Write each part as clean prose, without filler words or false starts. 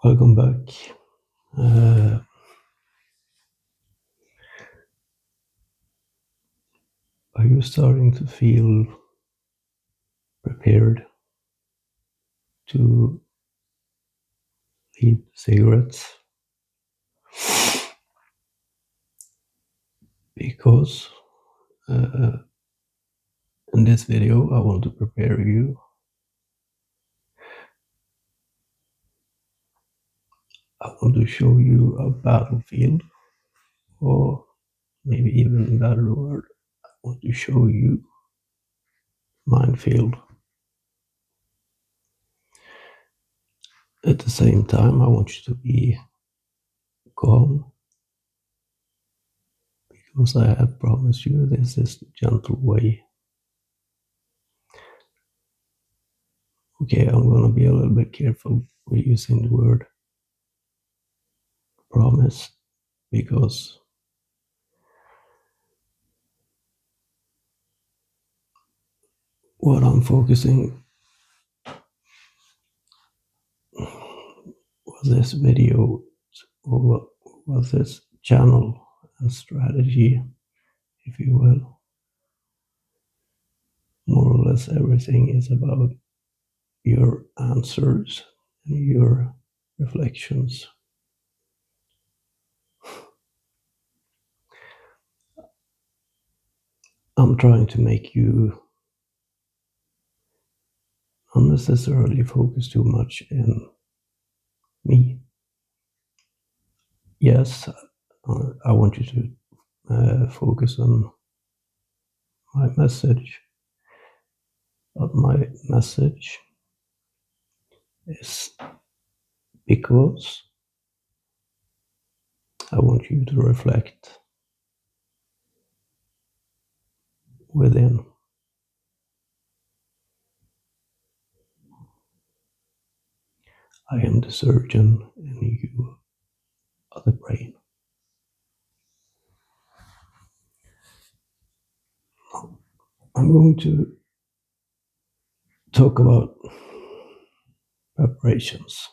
Welcome back. Uh, are you starting to feel prepared to leave cigarettes? Because uh, in this video, I want to prepare you. I want to show you a battlefield, or maybe even a better word, I want to show you minefield. At the same time, I want you to be calm because I have promised you this is the gentle way. Okay, I'm gonna be a little bit careful with using the word promise because what I'm focusing was this video or was this channel and strategy, if you will. More or less everything is about your answers and your reflections. I'm trying to make you unnecessarily focus too much in me. Yes, I want you to focus on my message, but my message is because I want you to reflect within. I am the surgeon and you are the brain. I'm going to talk about preparations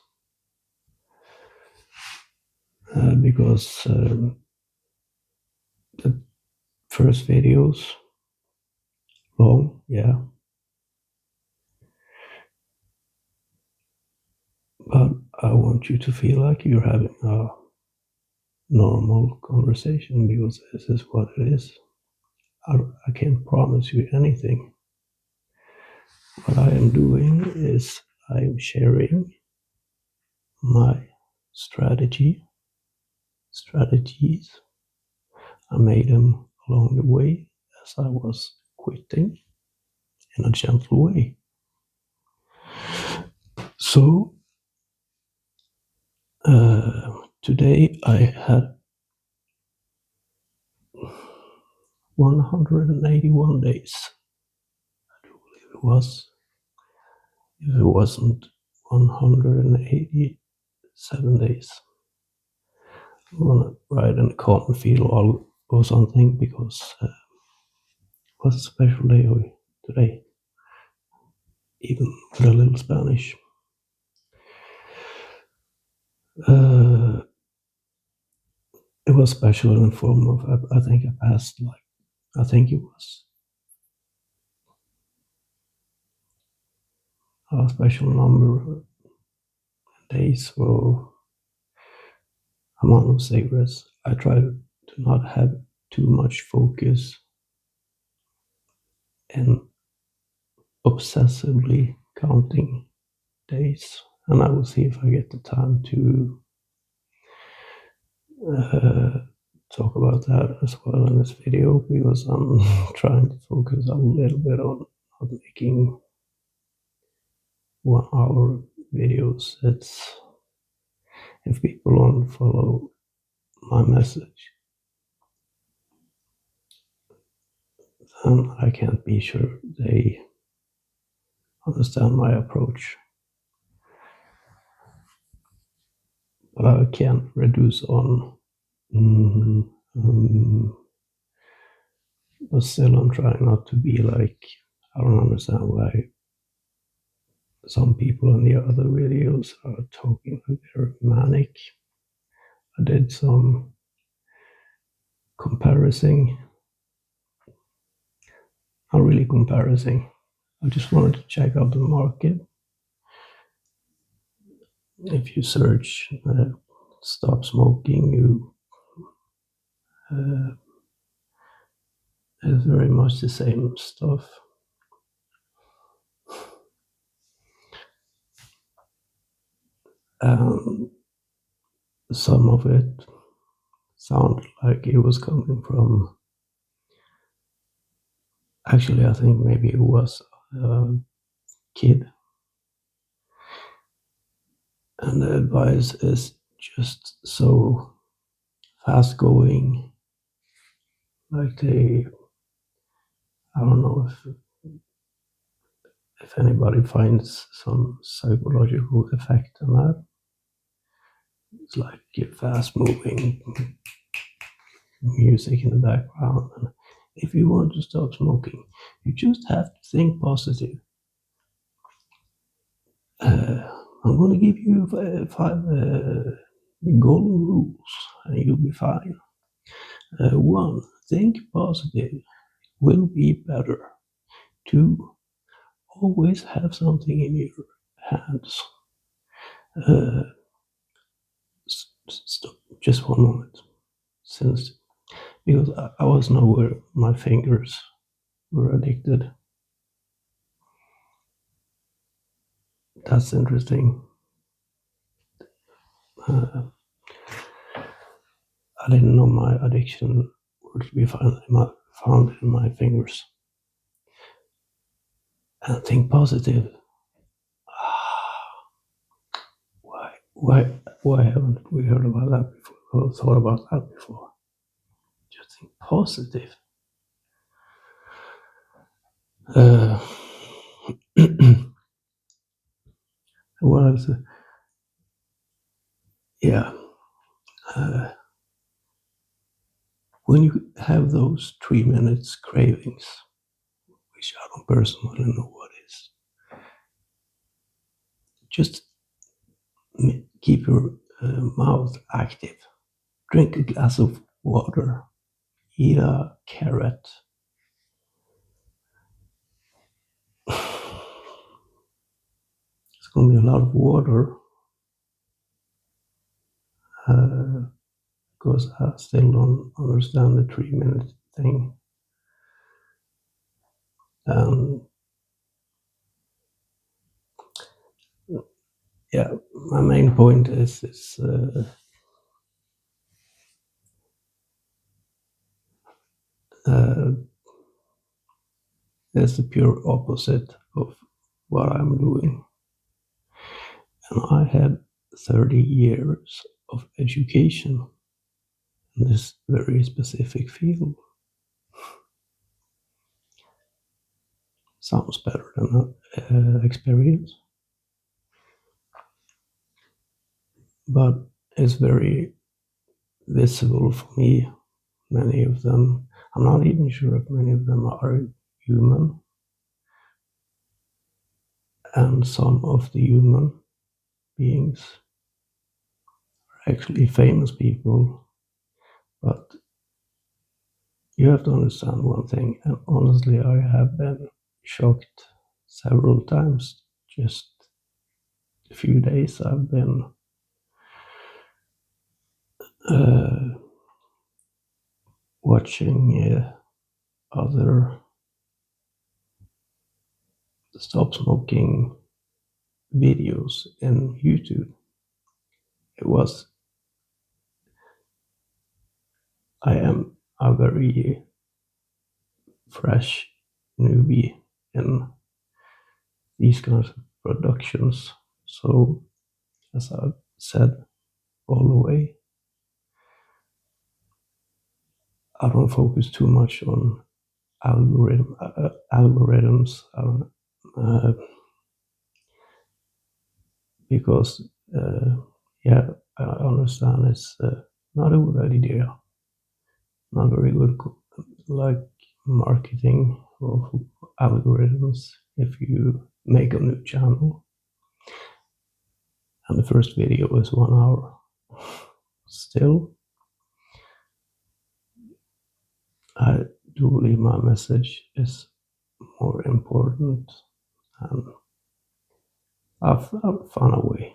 because the first videos long, yeah, but I want you to feel like you're having a normal conversation because this is what it is. I can't promise you anything. What I am doing is I am sharing my strategies. I made them along the way as I was quitting in a gentle way. So today I had 181 days. I do believe it was. If it wasn't 187 days, I'm gonna write in the cotton field or something because it was a special day today, even with a little Spanish. It was special in the form of I think I passed I think it was a special number of days or amount of cigarettes. I try to not have too much focus and obsessively counting days. And I will see if I get the time to talk about that as well in this video because I'm trying to focus a little bit on not making 1 hour videos. It's if people don't follow my message, then I can't be sure they understand my approach. But I can reduce on. But still, I'm trying not to be like. I don't understand why some people in the other videos are talking like they're manic. I did some comparison, not really comparison. I just wanted to check out the market. If you search stop smoking, you it's very much the same stuff. And some of it sounded like it was coming from, actually I think maybe it was a kid, and the advice is just so fast going, like I don't know if anybody finds some psychological effect on that. It's like fast moving music in the background, and if you want to stop smoking, you just have to think positive. I'm going to give you five golden rules, and you'll be fine. 1, think positive, will be better. 2, always have something in your hands. Stop, just one moment, because I was nowhere, my fingers were addicted. That's interesting. I didn't know my addiction were to be found in my fingers. And think positive. Why haven't we heard about that before? Or thought about that before? Just think positive. What else? Yeah. When you have those 3 minutes cravings, which I don't personally know what is, just keep your mouth active. Drink a glass of water. Eat a carrot. It's going to be a lot of water, because I still don't understand the 3 minute thing. Yeah, my main point is it's the pure opposite of what I'm doing. And I had 30 years of education in this very specific field. Sounds better than experience, but it's very visible for me. Many of them, I'm not even sure if many of them are human, and some of the human beings are actually famous people. But you have to understand one thing, and honestly, I have been shocked several times. Just a few days, I've been watching other stop smoking videos in YouTube. I am a very fresh newbie in these kinds of productions. So, as I've said all the way, I don't focus too much on algorithms. Because yeah, I understand it's not a good idea, not very good, like marketing of algorithms if you make a new channel. and the first video is 1 hour. Still, I do believe my message is more important, and I've found a way.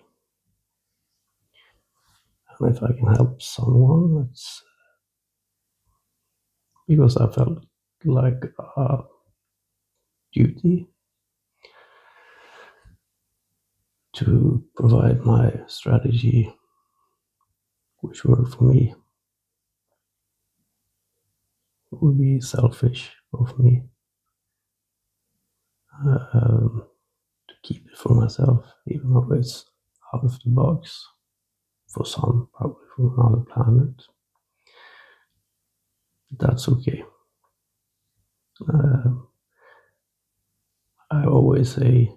And if I can help someone, it's because I felt like a duty to provide my strategy, which worked for me. It would be selfish of me to keep it for myself, even though it's out of the box for some, probably from another planet. That's okay. I always say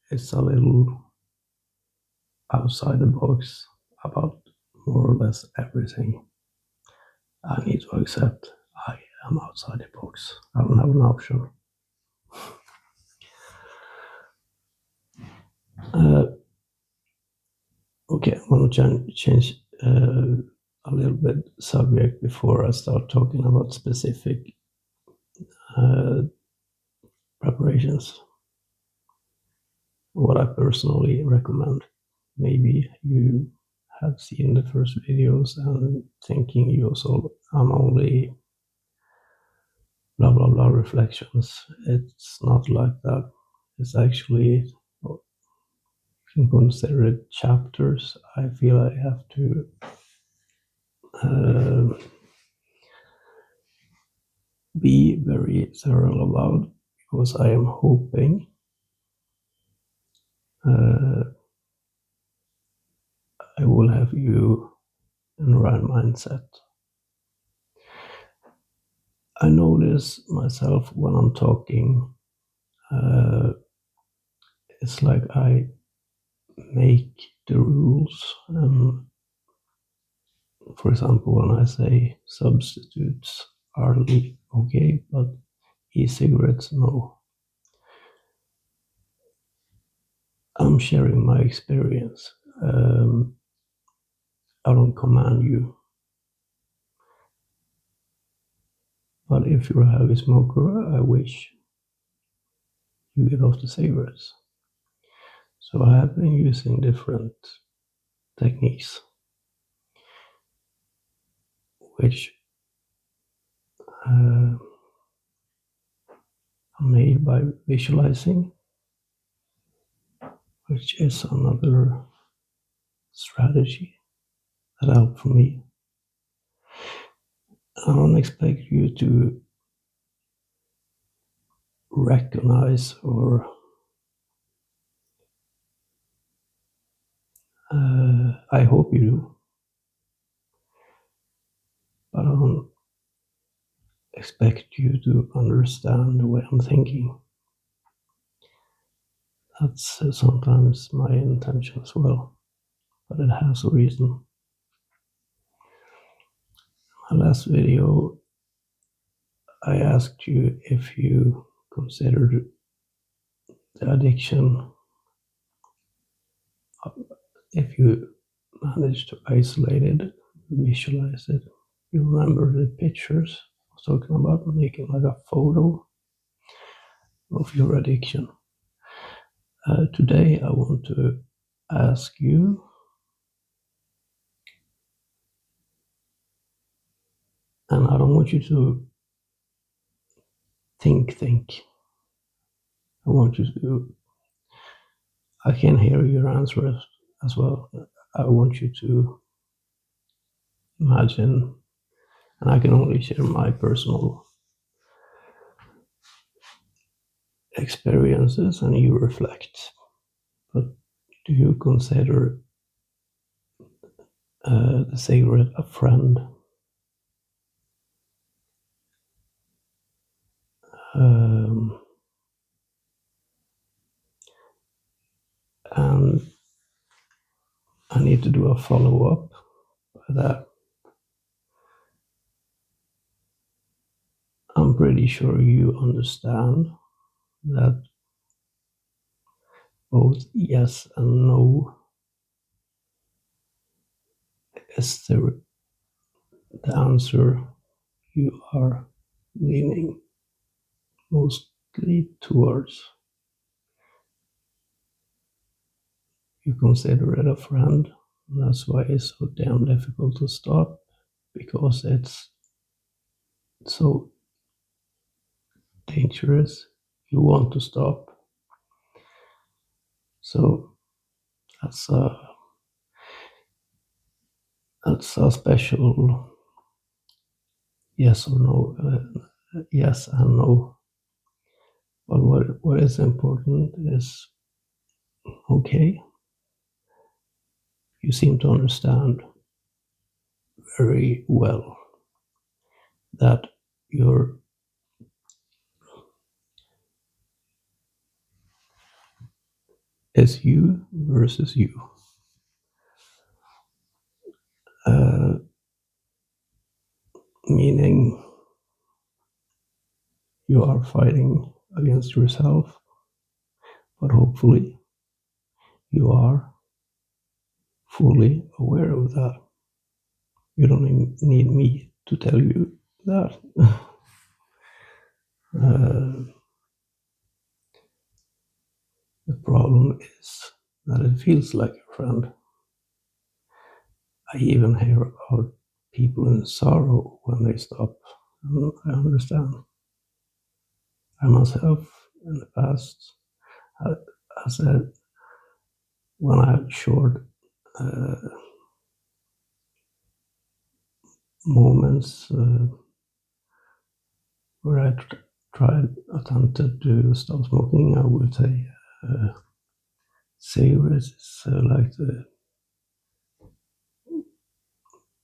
it's a little outside the box about more or less everything. I need to accept I am outside the box. I don't have an option. Okay, I'm going to change a little bit subject before I start talking about specific preparations. What I personally recommend. Maybe you have seen the first videos and thinking you also I'm only blah blah blah reflections. It's not like that. It's actually, you can consider it chapters. I feel I have to be very thorough about, because I am hoping I will have you in the right mindset. I notice myself when I'm talking, it's like I make the rules. For example, when I say substitutes are okay, but e-cigarettes, no. I'm sharing my experience. I don't command you. But if you're a heavy smoker, I wish you get off the cigarettes. So I have been using different techniques, which are made by visualizing, which is another strategy that helped for me. I don't expect you to recognize or I hope you do, but I don't expect you to understand the way I'm thinking. That's sometimes my intention as well, but it has a reason. My last video, I asked you if you considered the addiction, if you managed to isolate it, visualize it. You remember the pictures I was talking about, making like a photo of your addiction. Today I want to ask you, and I don't want you to think. I want you to, I can hear your answer as well. I want you to imagine, and I can only share my personal experiences and you reflect. But do you consider the cigarette a friend? And I need to do a follow-up by that. I'm pretty sure you understand that both yes and no is the answer you are leaning mostly towards? You consider it a friend, and that's why it's so damn difficult to stop, because it's so dangerous. You want to stop. So that's a special yes or no, yes and no. But what is important is, okay, you seem to understand very well that you're is you versus you. Uh, Meaning you are fighting against yourself, but hopefully you are fully aware of that. You don't even need me to tell you that. The problem is that it feels like a friend. I even hear about people in sorrow when they stop. And I understand. I myself, in the past, I said, when I had short moments where I attempted to stop smoking, I would say cigarettes is like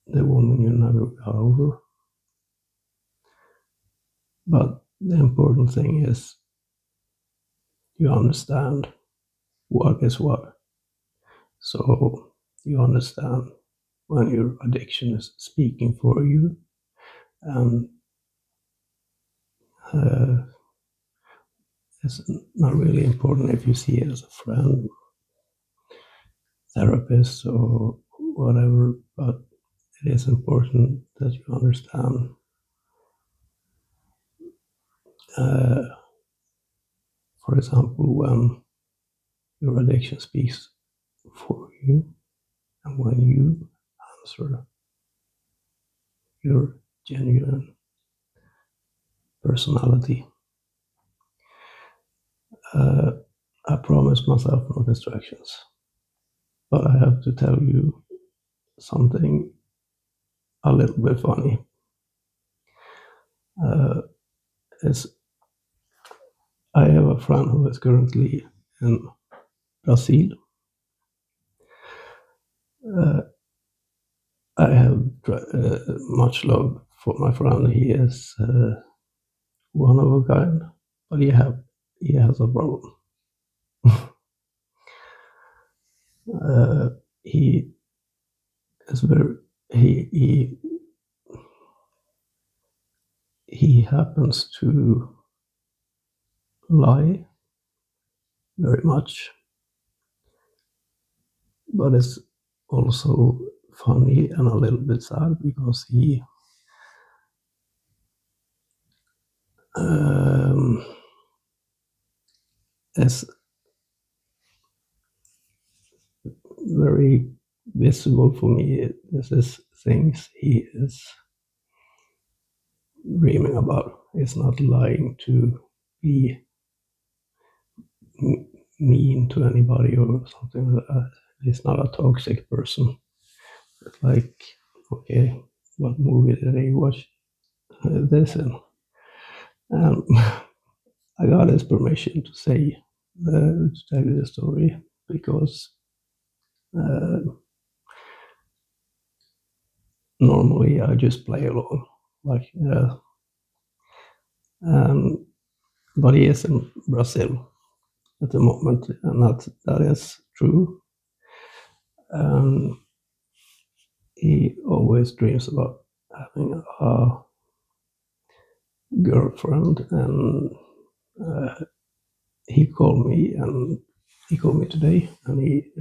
the woman you never got over. But the important thing is you understand what is what. So you understand when your addiction is speaking for you, and it's not really important if you see it as a friend, therapist, or whatever, but it is important that you understand for example, when your addiction speaks for you, and when you answer your genuine personality. I promise myself no distractions, but I have to tell you something a little bit funny. Is I have a friend who is currently in Brazil. I have much love for my friend. He is one of a kind, but he has a problem. He is very he happens to lie very much, but it's also funny and a little bit sad because he is very visible for me. This is things he is dreaming about. He's not lying to be mean to anybody or something like that. He's not a toxic person. It's like, okay, what movie did he watch this in? I got his permission to say to tell you the story because normally I just play along, like, but he is in Brazil at the moment, and that is true. He always dreams about having a girlfriend, and he called me today, and he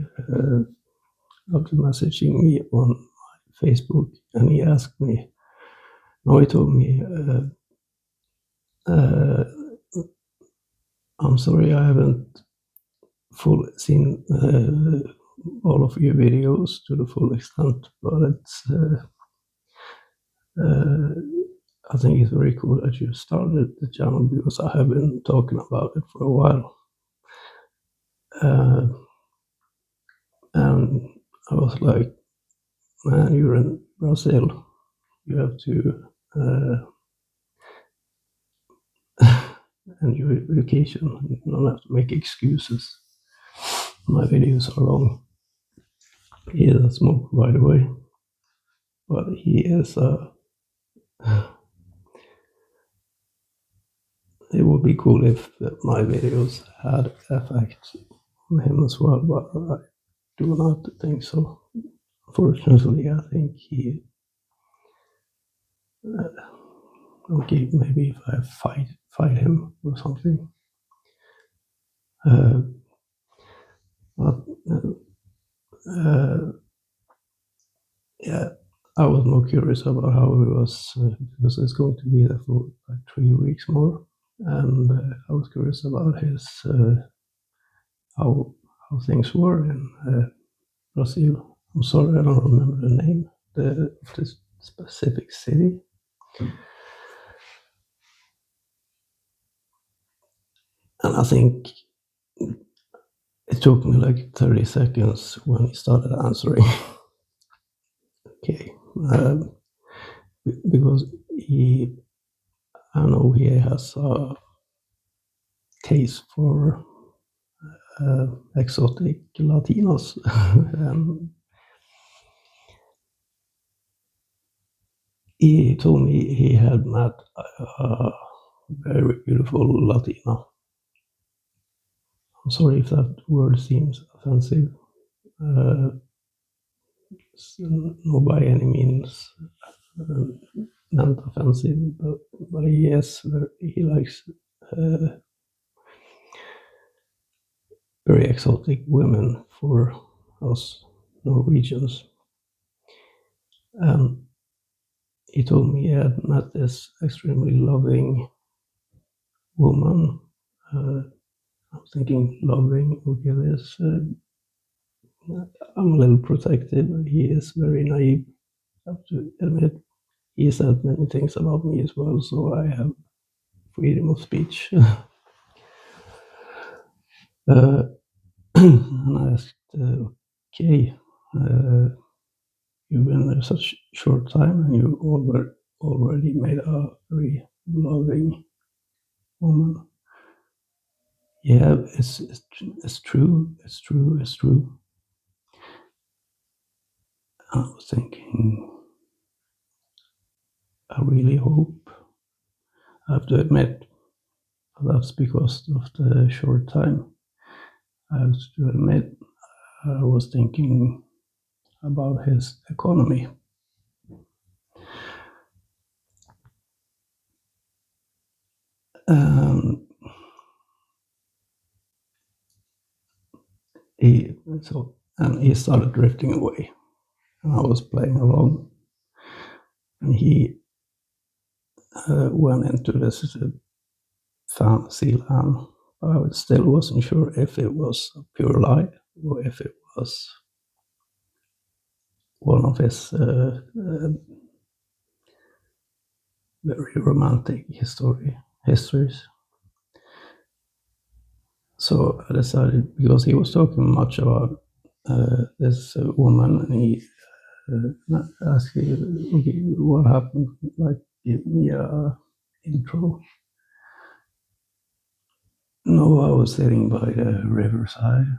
after messaging me on my Facebook, and he asked me. No, he told me, "I'm sorry, I haven't seen all of your videos to the full extent, but it's." I think it's very cool that you started the channel because I have been talking about it for a while. And I was like, man, you're in Brazil. You have to enjoy vacation. You don't have to make excuses. My videos are long. He doesn't smoke, by the way. But he is it would be cool if my videos had effect on him as well, but I do not think so. Unfortunately, I think he. Okay, maybe if I fight him or something. But yeah, I was more curious about how he was because it's going to be there for like 3 weeks more, and I was curious about his how things were in Brazil. I'm sorry, I don't remember the name of this specific city. And I think it took me like 30 seconds when he started answering. Okay, because I know he has a case for exotic Latinos. And he told me he had met a very beautiful Latina. I'm sorry if that word seems offensive. No, by any means not offensive, but he likes very exotic women for us Norwegians. And he told me he had met this extremely loving woman. I was thinking, loving, okay, this. I'm a little protective. He is very naive, I have to admit. He said many things about me as well, so I have freedom of speech. And I asked, okay, you've been there such a short time and you already made a very loving woman. Yeah, it's true, it's true, it's true. And I was thinking, I really hope, I have to admit, that's because of the short time. I have to admit, I was thinking about his economy. And he started drifting away, and I was playing along, and he went into this fantasy land. I still wasn't sure if it was a pure lie or if it was one of his very romantic histories. So I decided, because he was talking much about this woman, and he asked me, okay, what happened? Like, give me a intro. No, I was sitting by the riverside.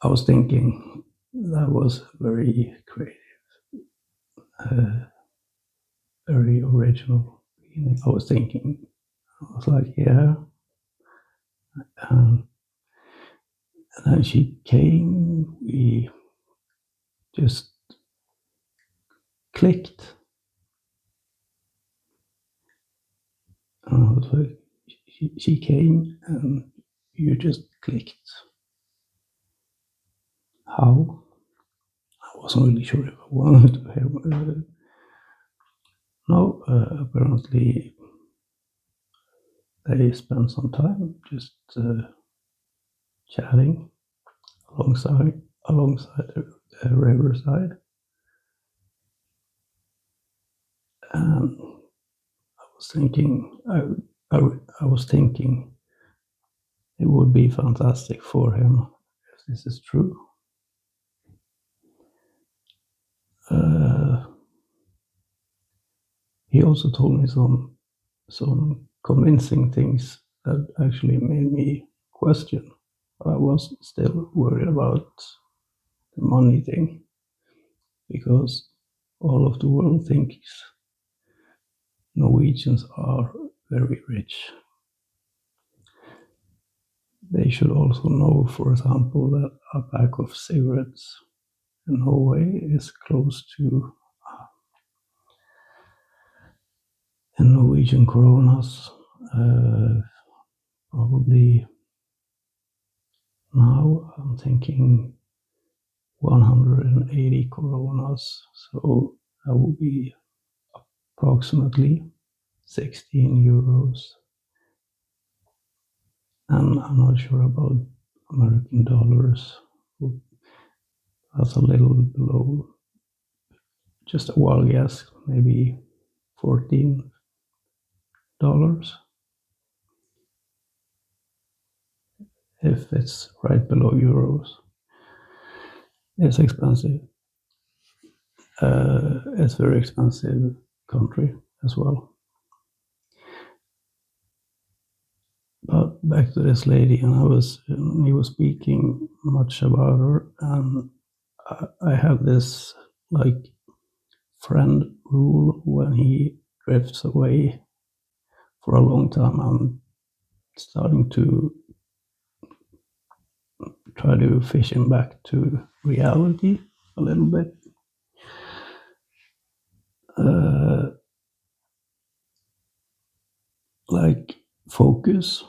I was thinking that was very creative, very original. I was thinking, I was like, yeah. And then she came, we just clicked. And I was like, she came and you just clicked. How? I wasn't really sure if I wanted to hear. No, apparently they spent some time just chatting alongside the riverside, and I was thinking, I was thinking it would be fantastic for him if this is true. Uh, he also told me some convincing things that actually made me question. I was still worried about the money thing because all of the world thinks Norwegians are very rich. They should also know, for example, that a pack of cigarettes in Norway is close to, in Norwegian kronas, probably now I'm thinking 180 coronas, so that would be approximately 16 euros. And I'm not sure about American dollars. That's a little below, just a wild guess, maybe $14. If it's right below euros. It's expensive. It's very expensive country as well. But back to this lady, and he was speaking much about her, and I have this like friend rule when he drifts away for a long time. I'm starting to try to fish him back to reality a little bit. Like focus.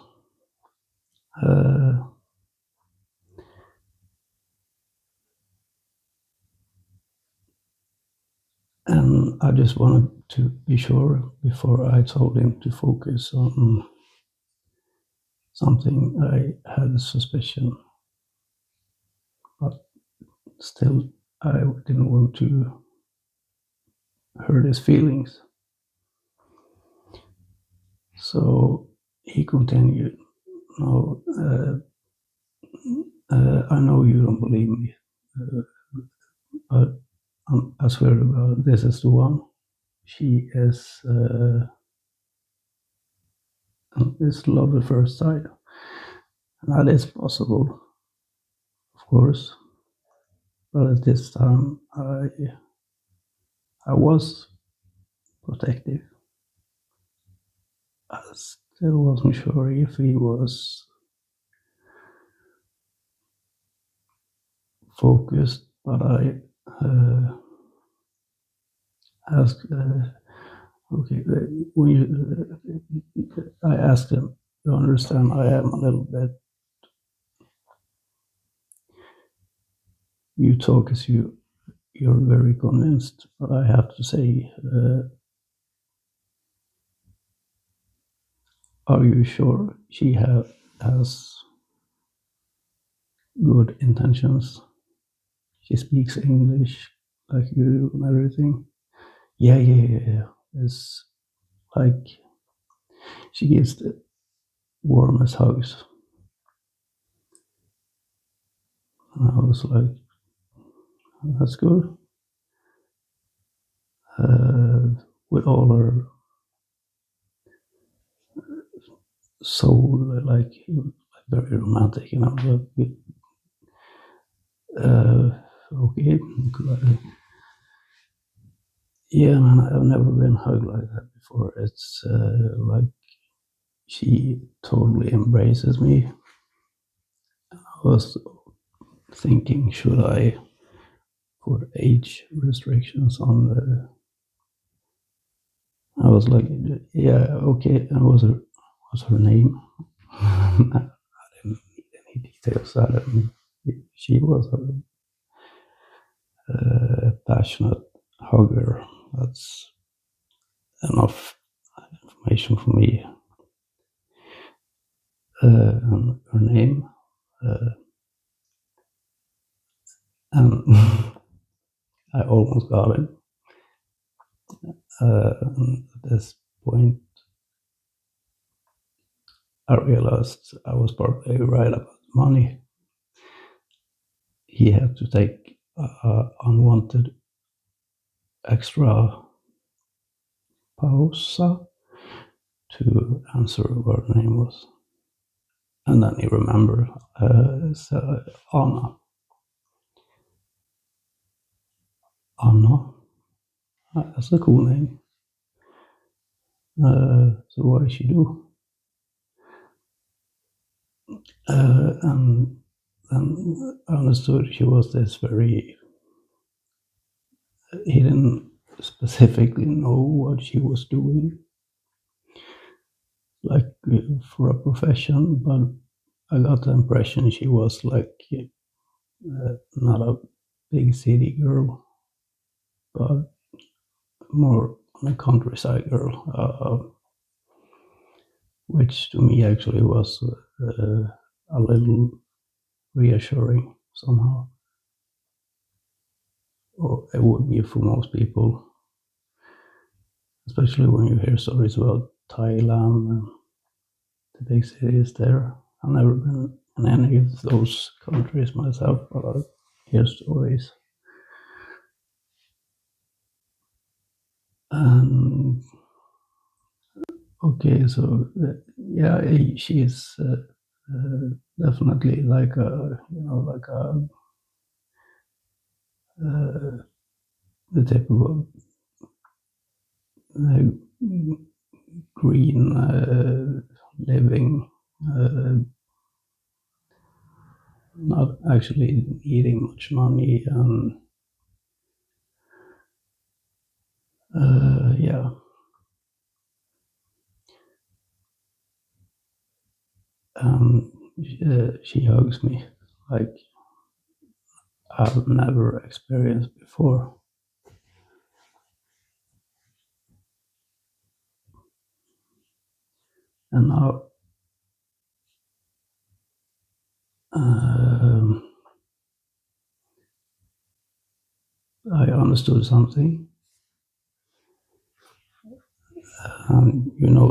And I just wanted to be sure before I told him to focus on something I had a suspicion, but still I didn't want to hurt his feelings. So he continued, "No, I know you don't believe me, but I swear to God, this is the one. She is, it's love at first sight. And that is possible, of course, but at this time I was protective. I still wasn't sure if he was focused, but I asked, okay, I asked him, you understand, I am a little bit, you talk as you're very convinced, but I have to say, are you sure she has good intentions? She speaks English like you do and everything. Yeah. It's like she gives the warmest hugs. And I was like, that's good. With all her soul, like very romantic, you know. Okay, yeah, man, I've never been hugged like that before. It's like she totally embraces me. I was thinking, should I put age restrictions on the? I was like, yeah, okay. And what's her name? I didn't need any details. She was passionate hugger. That's enough information for me. And her name, and I almost got it. At this point, I realized I was probably right about money. He had to take unwanted extra pausa to answer what her name was. And then he remembered Anna. Anna, that's a cool name. So what did she do? And then I understood she was this very. He didn't specifically know what she was doing, like for a profession, but I got the impression she was like not a big city girl, but more a countryside girl, which to me actually was a little reassuring somehow. Or it would be for most people, especially when you hear stories about Thailand and the big cities there. I've never been in any of those countries myself, but I hear stories. And okay, so yeah, she's definitely like a, like a the typical green living, not actually needing much money, and yeah. She hugs me like I've never experienced before. And now I understood something.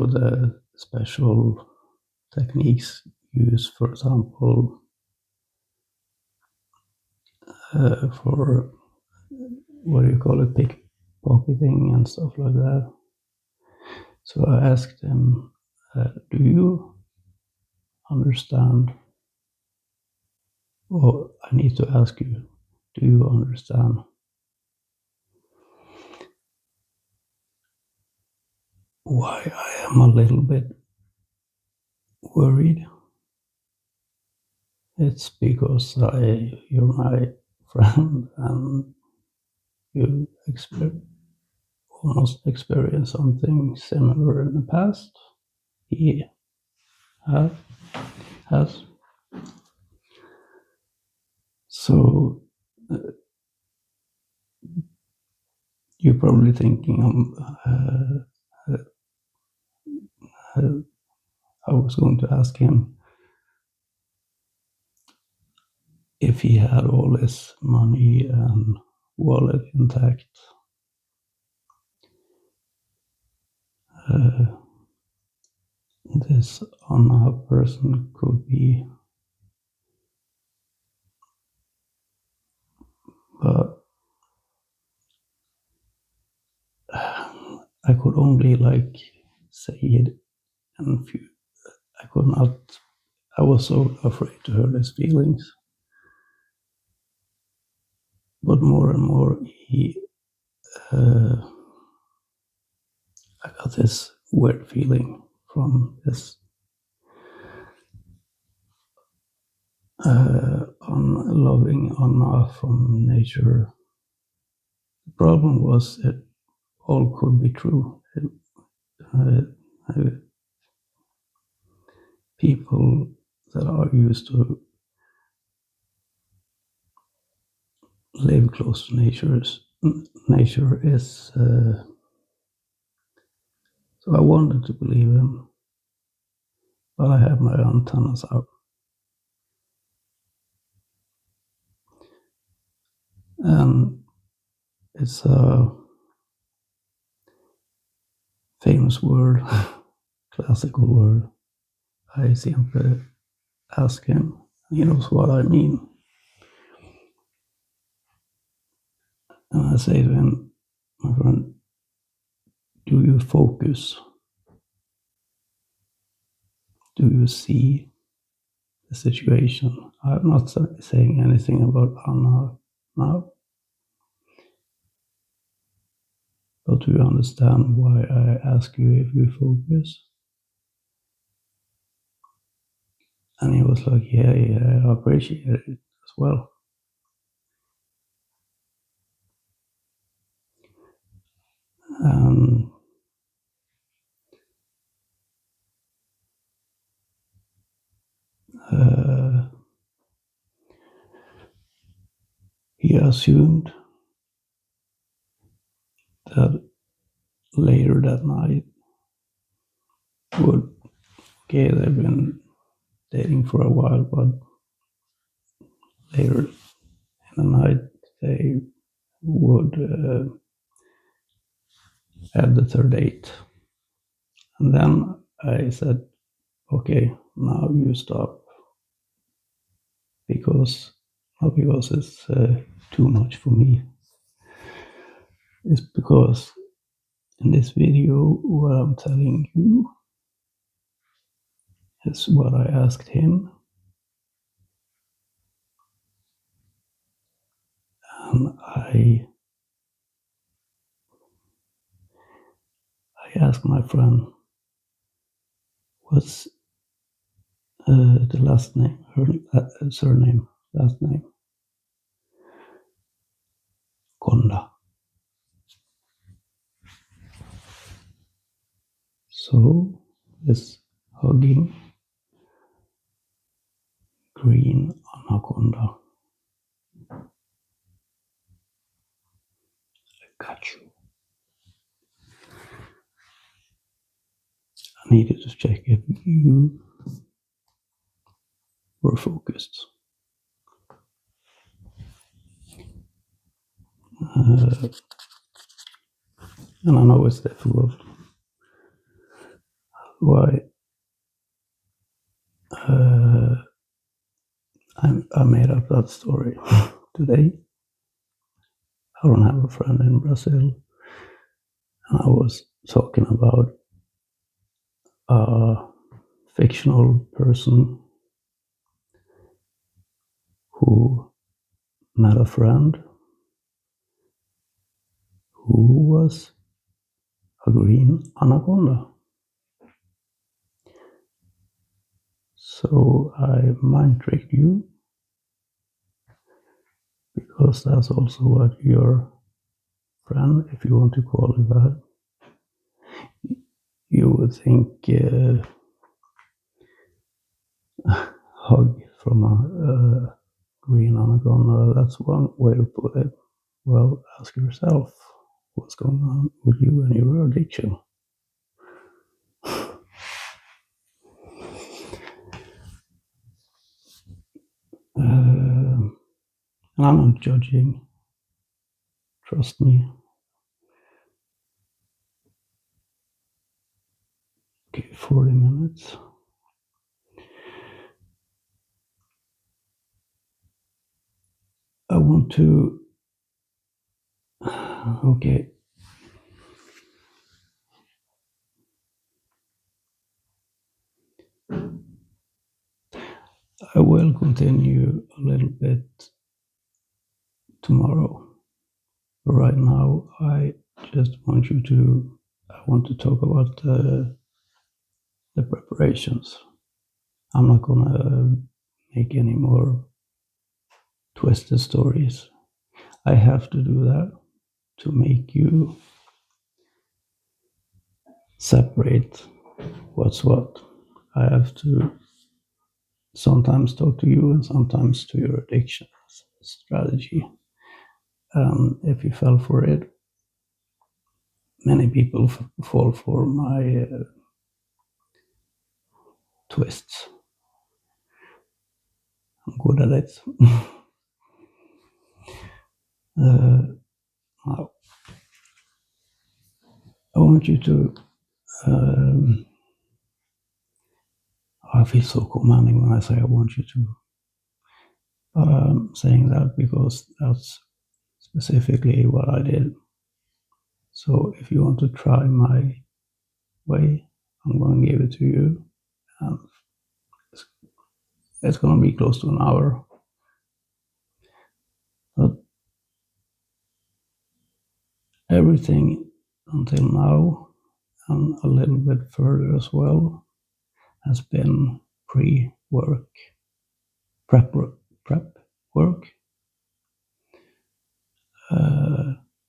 The special techniques used, for example, for what do you call it, pickpocketing and stuff like that. So I asked him, "Do you understand?" Well, I need to ask you, do you understand why I am a little bit worried? It's because you're my friend and you almost experienced something similar in the past. He have, has. So you're probably thinking I was going to ask him if he had all his money and wallet intact. This unhappy person could be, but I could only like say it, and I could not. I was so afraid to hurt his feelings. But more and more, I got this weird feeling from this unloving Anna from nature. The problem was it all could be true. Uh, uh, People that are used to live close to nature is so I wanted to believe him, but I had my antennas out. And it's a famous word, classical word. I simply ask him, he knows what I mean. And I say to him, my friend, do you focus? Do you see the situation? I'm not saying anything about Anna now, but do you understand why I ask you if you focus? And he was like, yeah, I appreciate it as well. And he assumed that later that night okay, they've been dating for a while, but later in the night they would have the third date. And then I said, okay, now you stop. Not because it's too much for me. It's because in this video, what I'm telling you is what I asked him. And I asked my friend, what's the last name, her surname, last name? Konda. So this hugging green anaconda. I got you. I needed to check if you were focused. And I know it's difficult. Why? I made up that story today. I don't have a friend in Brazil. And I was talking about a fictional person who met a friend who was a green anaconda. So I mind tricked you, because that's also what your friend, if you want to call it that, you would think hug from a green anaconda. That's one way to put it. Well, ask yourself what's going on with you and your addiction. And I'm not judging. Trust me. Okay, 40 minutes. I want to. Okay. I will continue a little bit tomorrow. But right now, I want to talk about the preparations. I'm not gonna make any more twisted stories. I have to do that to make you separate what's what. I have to sometimes talk to you and sometimes to your addiction strategy. If you fell for it, many people fall for my twists. I'm good at it. Now, I want you to. I feel so commanding when I say I want you to. But I'm saying that because that's specifically what I did. So if you want to try my way, I'm going to give it to you. And it's going to be close to an hour. But everything until now, and a little bit further as well, has been pre-work, prep work.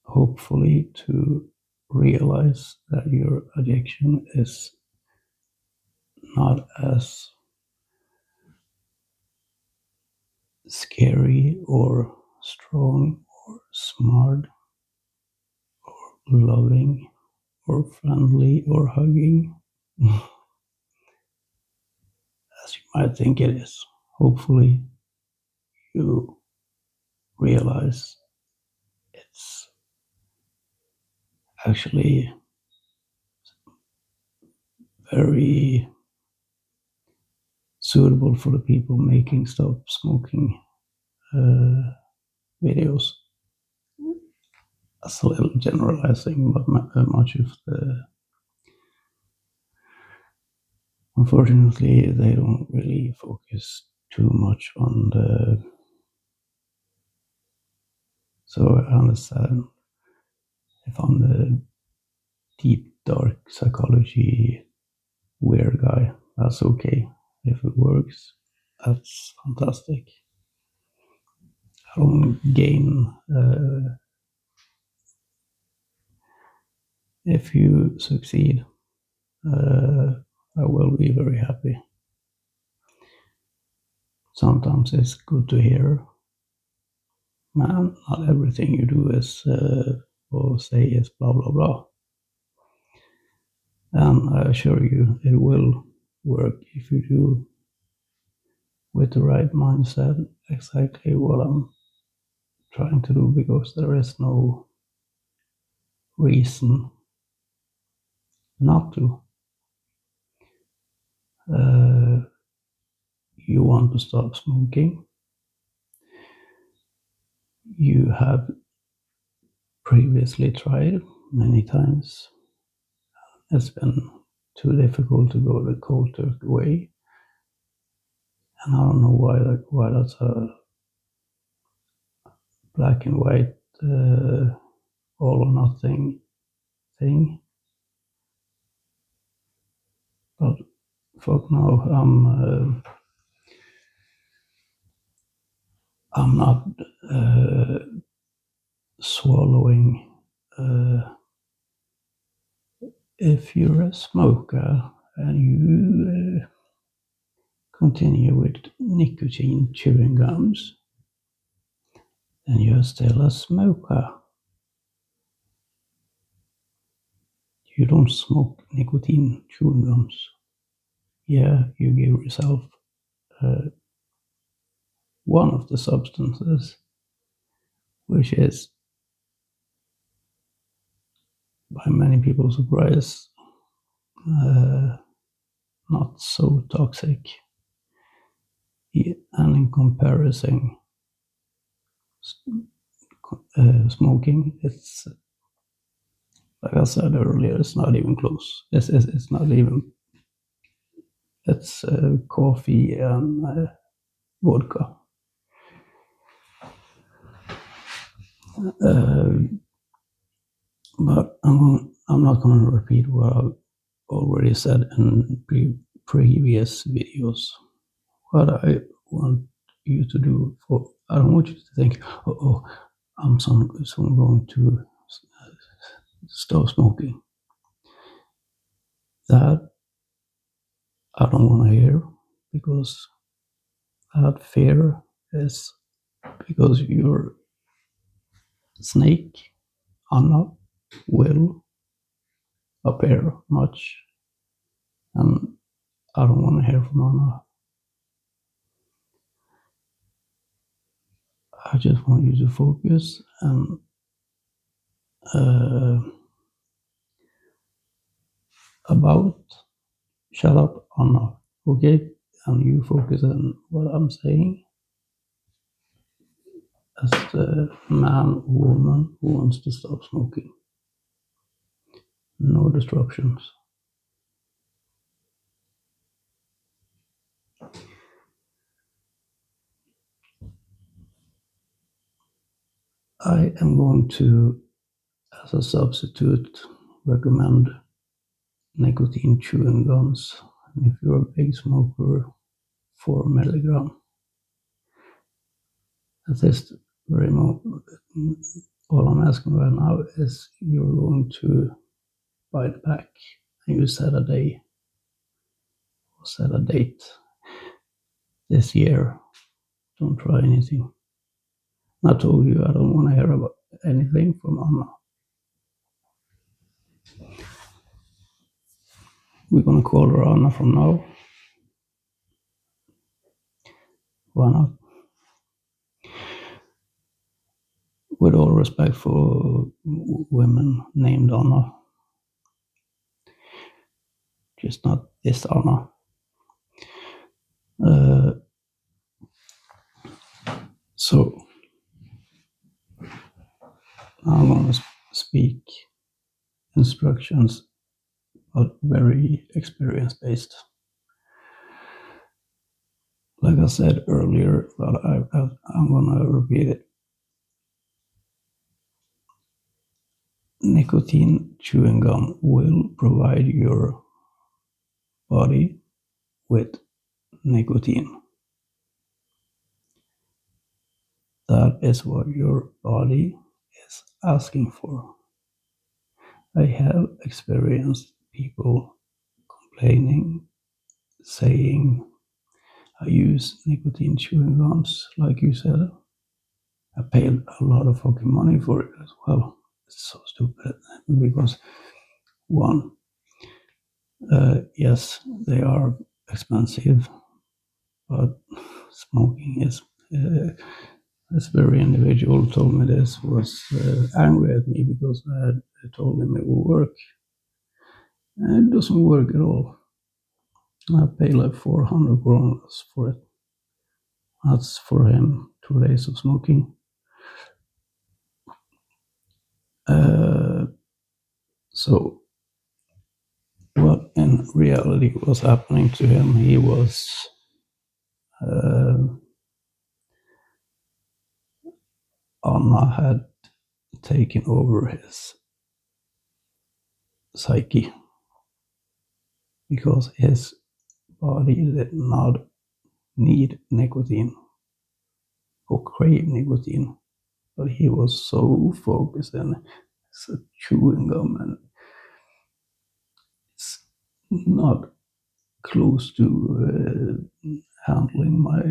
Hopefully to realize that your addiction is not as scary or strong or smart or loving or friendly or hugging as you might think it is. Hopefully you realize it's actually very suitable for the people making stop smoking videos. That's a little generalizing, but much of the, unfortunately, they don't really focus too much on the. So I understand if I'm the deep, dark psychology weird guy, that's okay. If it works, that's fantastic. I don't gain. If you succeed, I will be very happy. Sometimes it's good to hear, man, not everything you do is or say is blah blah blah. And I assure you, it will work if you do with the right mindset exactly what I'm trying to do, because there is no reason not to. You want to stop smoking. You have previously tried many times. It's been too difficult to go the cold turkey way. And I don't know why that's a black and white all or nothing thing. But fuck no, I'm not swallowing. If you're a smoker and you continue with nicotine chewing gums, then you're still a smoker. You don't smoke nicotine chewing gums. Yeah, you give yourself one of the substances, which is, by many people's surprise, not so toxic. And in comparison, smoking, it's, like I said earlier, it's not even close. It's not even. It's coffee and vodka. But I'm not going to repeat what I've already said in previous videos. What I want you to do I don't want you to think, I'm soon going to stop smoking. That I don't want to hear, because that fear is because you're Snake, Anna, will appear much, and I don't want to hear from Anna. I just want you to focus and about shut up, Anna, okay? And you focus on what I'm saying as the man or woman who wants to stop smoking. No disruptions. I am going to, as a substitute, recommend nicotine chewing gums. If you're a big smoker, 4 milligram. At this very moment, all I'm asking right now is you're going to bite back and you set a day or set a date this year. Don't try anything. I told you I don't want to hear about anything from Anna. We're going to call her Anna from now. Why not? With all respect for women named Anna, just not this Anna. So I'm going to speak instructions, but very experience-based. Like I said earlier, but I'm going to repeat it. Nicotine chewing gum will provide your body with nicotine. That is what your body is asking for. I have experienced people complaining, saying, I use nicotine chewing gums, like you said. I paid a lot of fucking money for it as well. It's so stupid because, one, yes, they are expensive, but smoking is. This very individual told me this, was angry at me because I told him it will work. And it doesn't work at all. I pay like 400 kronas for it. That's for him, 2 days of smoking. So what in reality was happening to him, he was Anna had taken over his psyche because his body did not need nicotine or crave nicotine, but he was so focused on chewing gum, and it's not close to handling my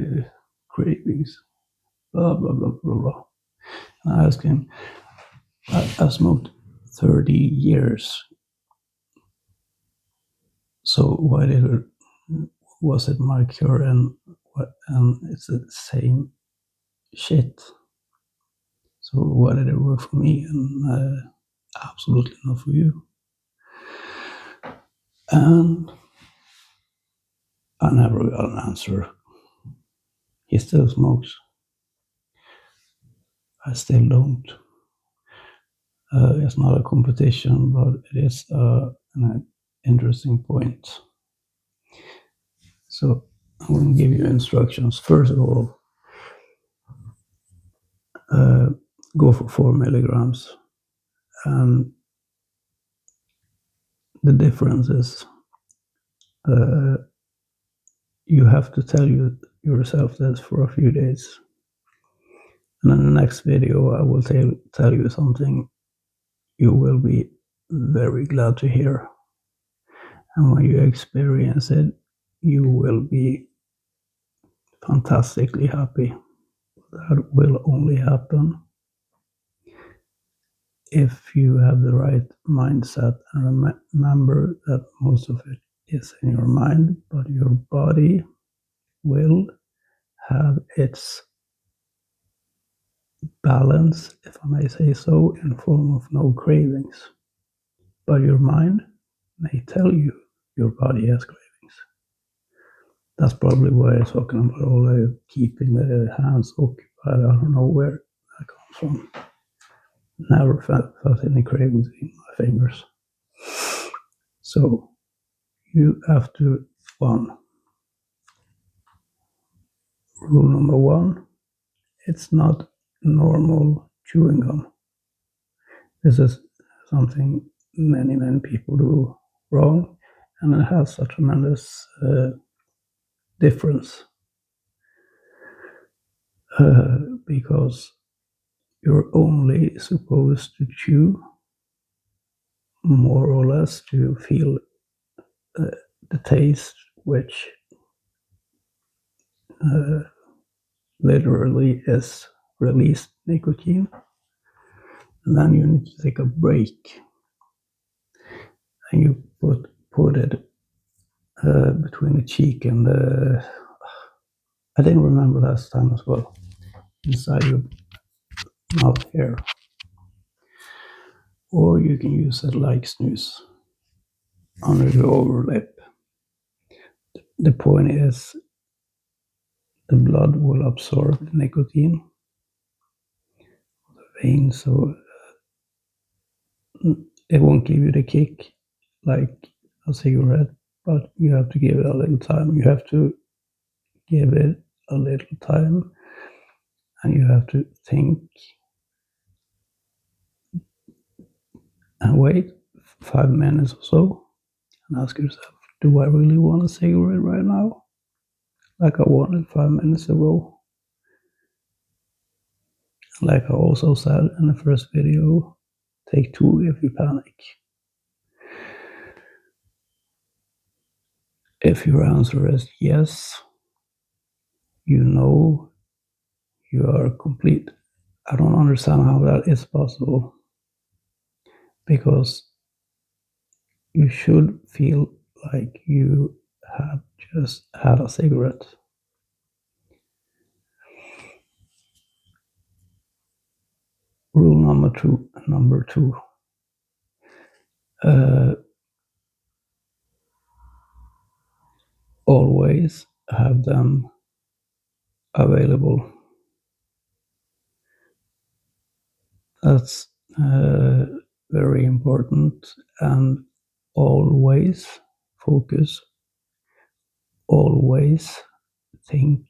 cravings, blah, blah, blah, blah, blah. And I asked him, I smoked 30 years, so why was it my cure, and it's the same shit. So why did it work for me and absolutely not for you? And I never got an answer. He still smokes. I still don't. It's not a competition, but it is an interesting point. So I'm going to give you instructions. First of all, go for 4 milligrams. And the difference is you have to tell yourself this for a few days. And in the next video, I will tell you something you will be very glad to hear. And when you experience it, you will be fantastically happy. That will only happen if you have the right mindset, and remember that most of it is in your mind, but your body will have its balance, if I may say so, in form of no cravings. But your mind may tell you your body has cravings. That's probably why I'm talking about all the keeping the hands occupied. I don't know where that comes from. Never felt any cravings in my fingers. So you have to, rule number one, it's not normal chewing gum. This is something many people do wrong, and it has a tremendous difference because you're only supposed to chew more or less to feel the taste, which literally is released nicotine. And then you need to take a break, and you put it between the cheek and the, I didn't remember last time as well, inside your mouth here. Or you can use it like snus under your lower lip. The point is the blood will absorb the nicotine, the vein, so it won't give you the kick like a cigarette, but you have to give it a little time. You have to give it a little time, and you have to think and wait 5 minutes or so and ask yourself, do I really want a cigarette right now? Like I wanted 5 minutes ago? Like I also said in the first video, take 2 if you panic. If your answer is yes, you know you are complete. I don't understand how that is possible, because you should feel like you have just had a cigarette. Rule number two. Always have them available. That's very important. And always focus, always think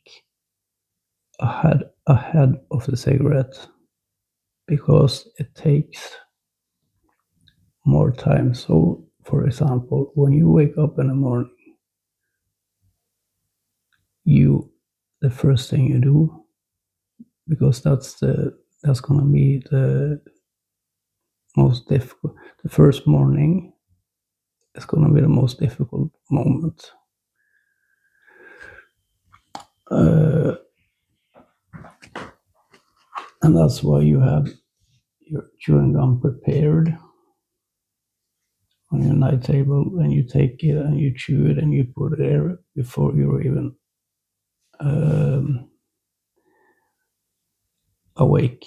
ahead of the cigarette, because it takes more time. So, for example, when you wake up in the morning, the first thing you do, because that's gonna be the most difficult. The first morning is gonna be the most difficult moment. And that's why you have your chewing gum prepared on your night table, and you take it and you chew it and you put it there before you're even awake.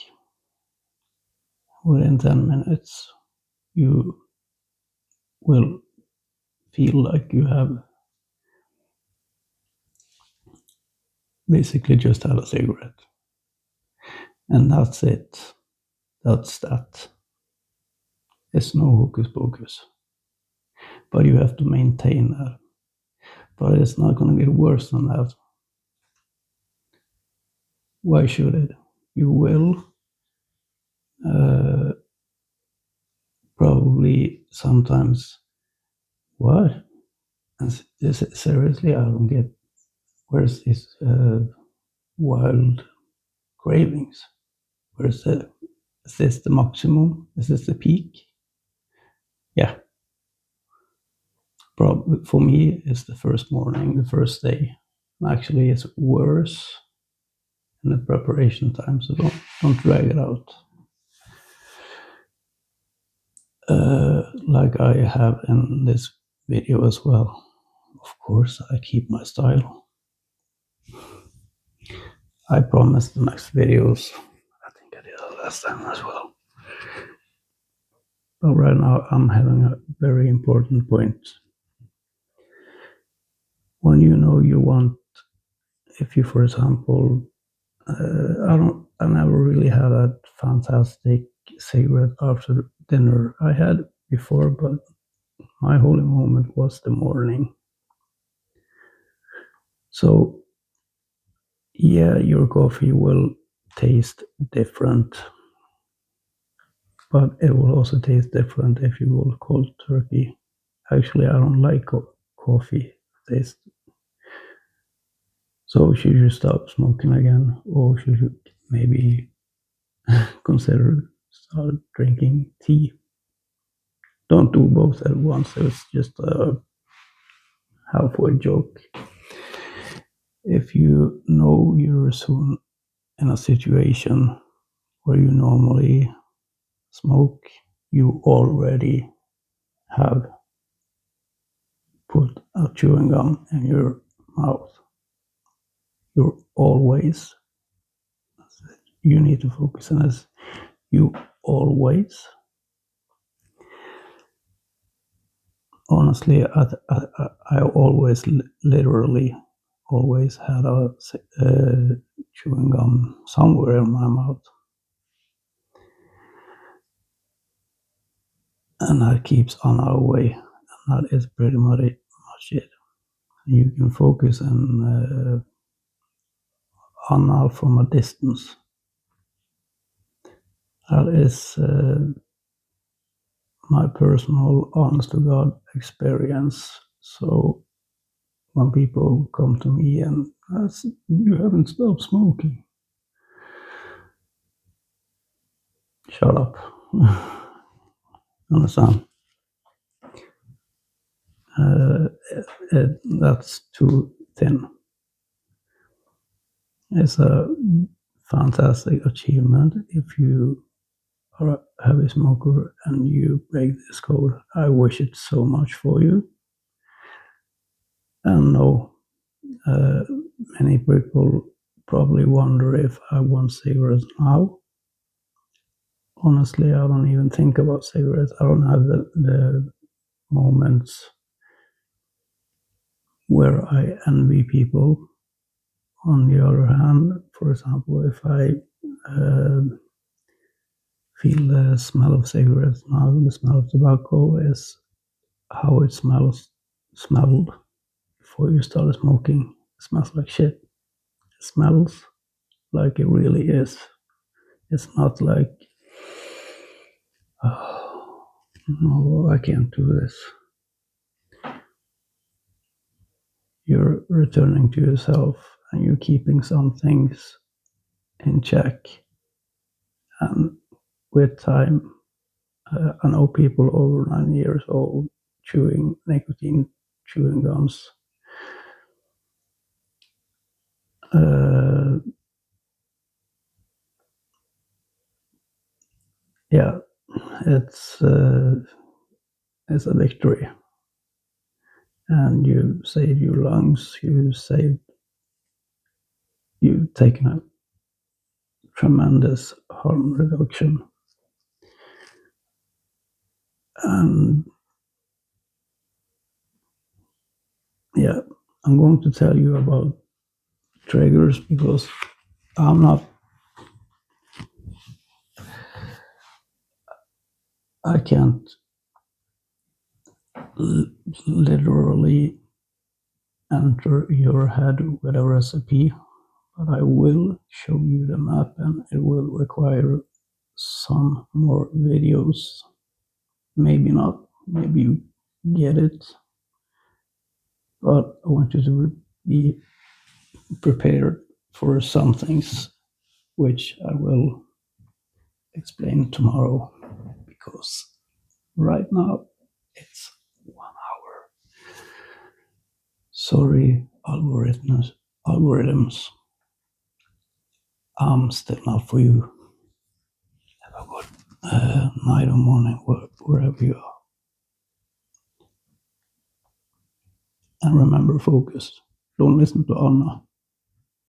Within 10 minutes, you will feel like you have basically just had a cigarette. And that's it. That's that. It's no hocus pocus. But you have to maintain that. But it's not going to get worse than that. Why should it? You will probably sometimes, what? Seriously, I don't get, where's this wild cravings? Is this the maximum? Is this the peak? Yeah. Probably for me, it's the first morning, the first day. Actually, it's worse in the preparation time, so don't drag it out. like I have in this video as well. Of course, I keep my style. I promised the next videos. I think I did it last time as well. But right now I'm having a very important point. When you know you want, if you, for example, I never really had a fantastic cigarette after dinner. I had before, but my holy moment was the morning. So yeah, your coffee will taste different, but it will also taste different if you will cold turkey. Actually, I don't like coffee taste. So should you stop smoking again, or should you maybe consider start drinking tea? Don't do both at once. It's just a halfway joke. If you know you're soon in a situation where you normally smoke, you already have put a chewing gum in your mouth. You need to focus on this. You always, honestly, I always, literally, always had a chewing gum somewhere in my mouth. And that keeps on our way. And that is pretty much it. You can focus on now from a distance. That is my personal, honest to God experience. So when people come to me and ask, you haven't stopped smoking, shut up. Understand? That's too thin. It's a fantastic achievement if you are a heavy smoker and you break this code. I wish it so much for you. And no, many people probably wonder if I want cigarettes now. Honestly, I don't even think about cigarettes. I don't have the moments where I envy people. On the other hand, for example, if I feel the smell of cigarettes now, the smell of tobacco is how it smelled before you started smoking. It smells like shit. It smells like it really is. It's not like, oh, no, I can't do this. You're returning to yourself and you're keeping some things in check. And with time, I know people over 9 years old chewing nicotine chewing gums. Yeah, it's a victory, and you save your lungs. You've taken a tremendous harm reduction, and yeah, I'm going to tell you about triggers because I'm not. I can't literally enter your head with a recipe, but I will show you the map and it will require some more videos. Maybe not, maybe you get it, but I want you to be prepared for some things which I will explain tomorrow because right now it's 1 hour. Sorry, algorithms. I'm still not for you. Have a good night or morning, wherever you are. And remember, focus. Don't listen to Anna.